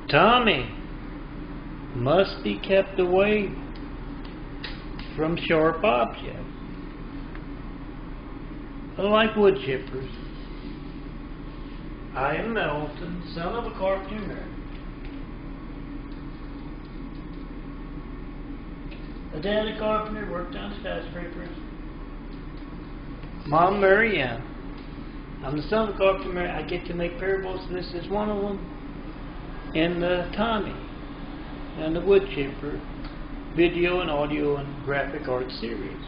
Tommy must be kept away from sharp objects, like woodchippers. I am Melton, son of a carpenter. A daddy carpenter, worked on skyscrapers. Mom, Mary Ann. I'm the son of a carpenter. I get to make parables. This is one of them. In the Tami and the Woodchipper video and audio and graphic art series.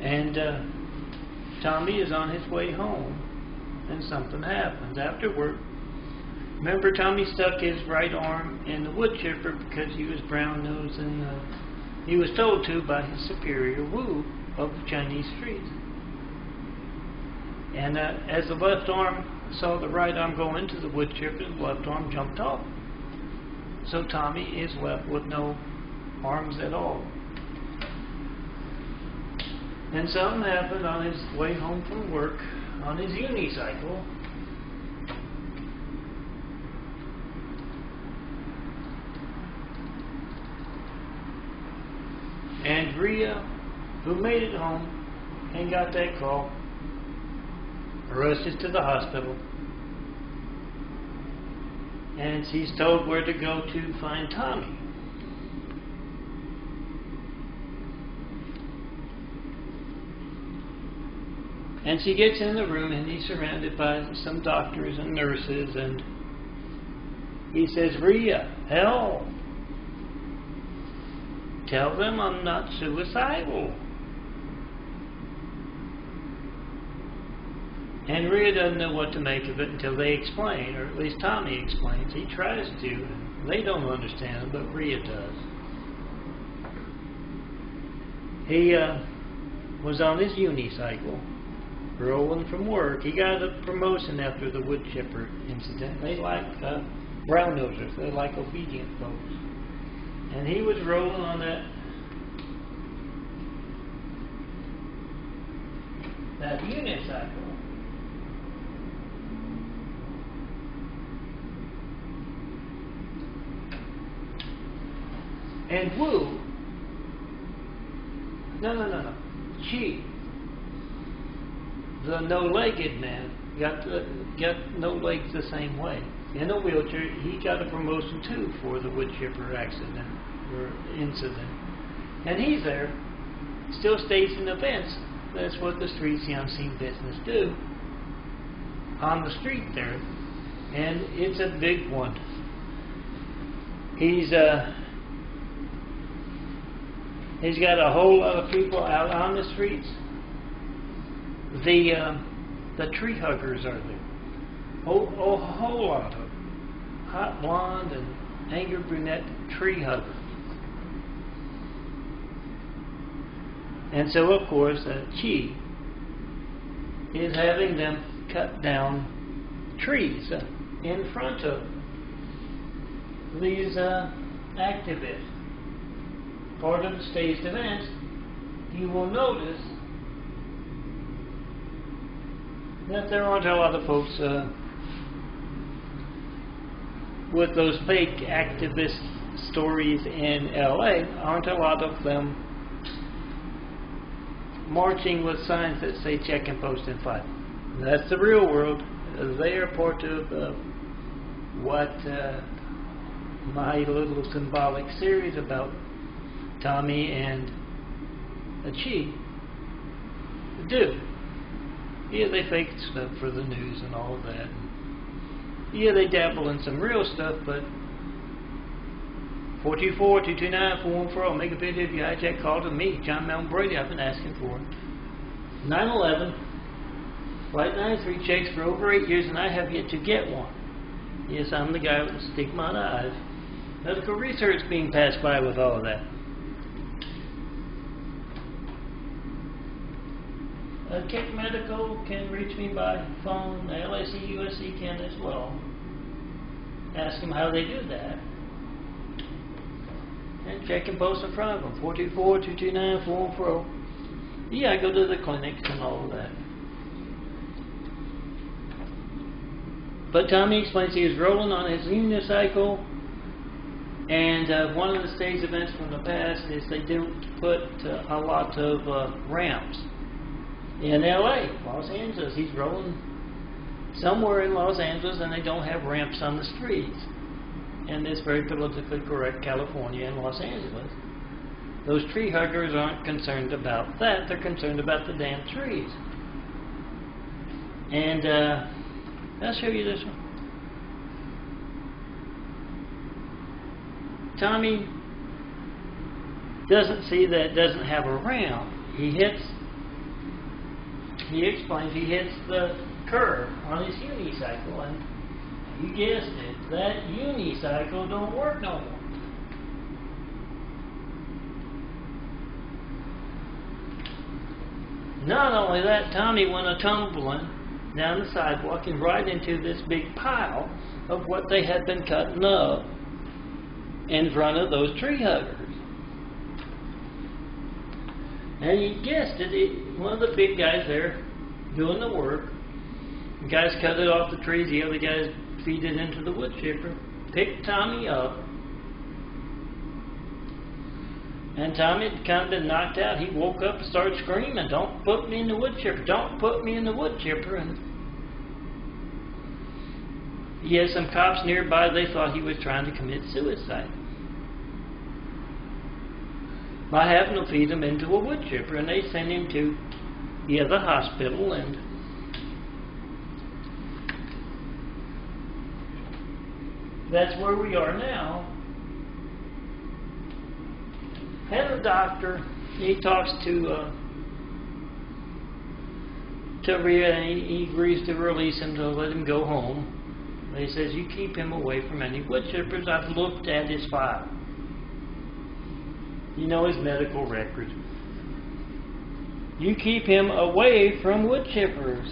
And Tommy is on his way home and something happens after work. Remember, Tommy stuck his right arm in the woodchipper because he was brown nosed, and he was told to by his superior, Wu, of the Chinese streets. And as the left arm saw the right arm go into the woodchipper, the left arm jumped off. So Tommy is left with no arms at all. And something happened on his way home from work on his unicycle. And Rhea, who made it home and got that call, rushes to the hospital. And she's told where to go to find Tommy. And she gets in the room, and he's surrounded by some doctors and nurses, and he says, Rhea, help! Tell them I'm not suicidal. And Rhea doesn't know what to make of it until they explain, or at least Tommy explains. He tries to, and they don't understand it, but Rhea does. He was on his unicycle, rolling from work. He got a promotion after the woodchipper incident. They like brown nosers. They like obedient folks. And he was rolling on that unicycle. And Wu, no, Chi, the no-legged man, got no legs the same way. In a wheelchair, he got a promotion too for the woodchipper accident or incident. And he's there, still staging events. That's what the streets, the unseen business do on the street there. And it's a big one. He's got a whole lot of people out on the streets. The tree huggers are there. A whole lot of them. Hot blonde and angry brunette tree huggers. And so, of course, Chi is having them cut down trees in front of these activists. Part of the staged events, you will notice that there aren't a lot of folks with those fake activist stories in LA. Aren't a lot of them marching with signs that say check and post and fight. That's the real world. They are part of what my little symbolic series about Tommy and Chi do. Yeah, they fake stuff for the news and all of that. Yeah, they dabble in some real stuff, but 424-229-4140. Make a video if you hijack call to me, John Melton Brady. I've been asking for it. 9/11. Flight 93 checks for over 8 years, and I have yet to get one. Yes, I'm the guy with the stigma on the eyes. Medical research being passed by with all of that. Kick Medical can reach me by phone. LAC, USC can as well. Ask them how they do that. And check and post in front of them. 424-229-4140. Yeah, I go to the clinics and all of that. But Tommy explains he was rolling on his unicycle, and one of the stage events from the past is they don't put a lot of ramps in LA, Los Angeles. He's rolling somewhere in Los Angeles and they don't have ramps on the streets. And this very politically correct California and Los Angeles. Those tree huggers aren't concerned about that. They're concerned about the damn trees. And I'll show you this one. Tommy doesn't see that it doesn't have a ramp. He explains he hits the curb on his unicycle, and you guessed it, that unicycle don't work no more. Not only that, Tommy went a-tumbling down the sidewalk and right into this big pile of what they had been cutting up in front of those tree huggers. And you guessed it, one of the big guys there doing the work, the guys cut it off the trees, the other guys feed it into the wood chipper, picked Tommy up, and Tommy had kind of been knocked out. He woke up and started screaming, "Don't put me in the wood chipper, don't put me in the wood chipper." And he had some cops nearby. They thought he was trying to commit suicide by having to feed him into a wood chipper, and they sent him to the hospital. And that's where we are now. And the doctor, he talks to Rhea, and he agrees to release him, to let him go home. And he says, "You keep him away from any wood chippers. I've looked at his file. You know, his medical records. You keep him away from wood chippers."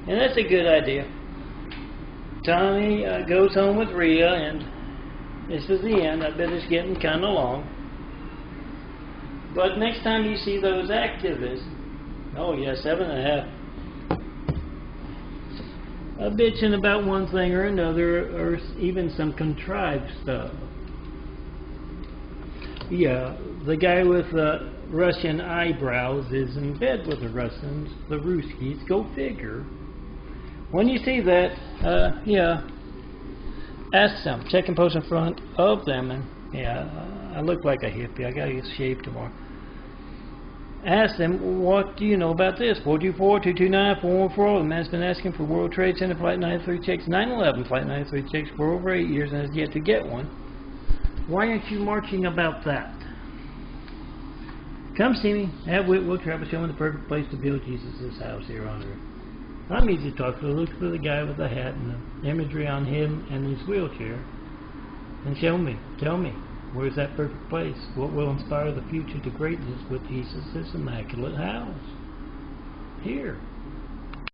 And that's a good idea. Tommy goes home with Rhea, and this is the end. I bet it's getting kind of long. But next time you see those activists, 7.5, bitching about one thing or another, or even some contrived stuff. Yeah, the guy with Russian eyebrows is in bed with the Russians, the Ruskies. Go figure. When you see that, ask them. Check and post in front of them. And I look like a hippie. I gotta get shaved tomorrow. Ask them, what do you know about this? 424-229-4140. The man's been asking for World Trade Center Flight 93 checks, 9/11 Flight 93 checks for over 8 years and has yet to get one. Why aren't you marching about that? Come see me at Whitwell Travel, showing the perfect place to build Jesus' house here on earth. I'm easy to talk to. Look for the guy with the hat and the imagery on him and his wheelchair. And show me, tell me, where's that perfect place? What will inspire the future to greatness with Jesus' immaculate house? Here.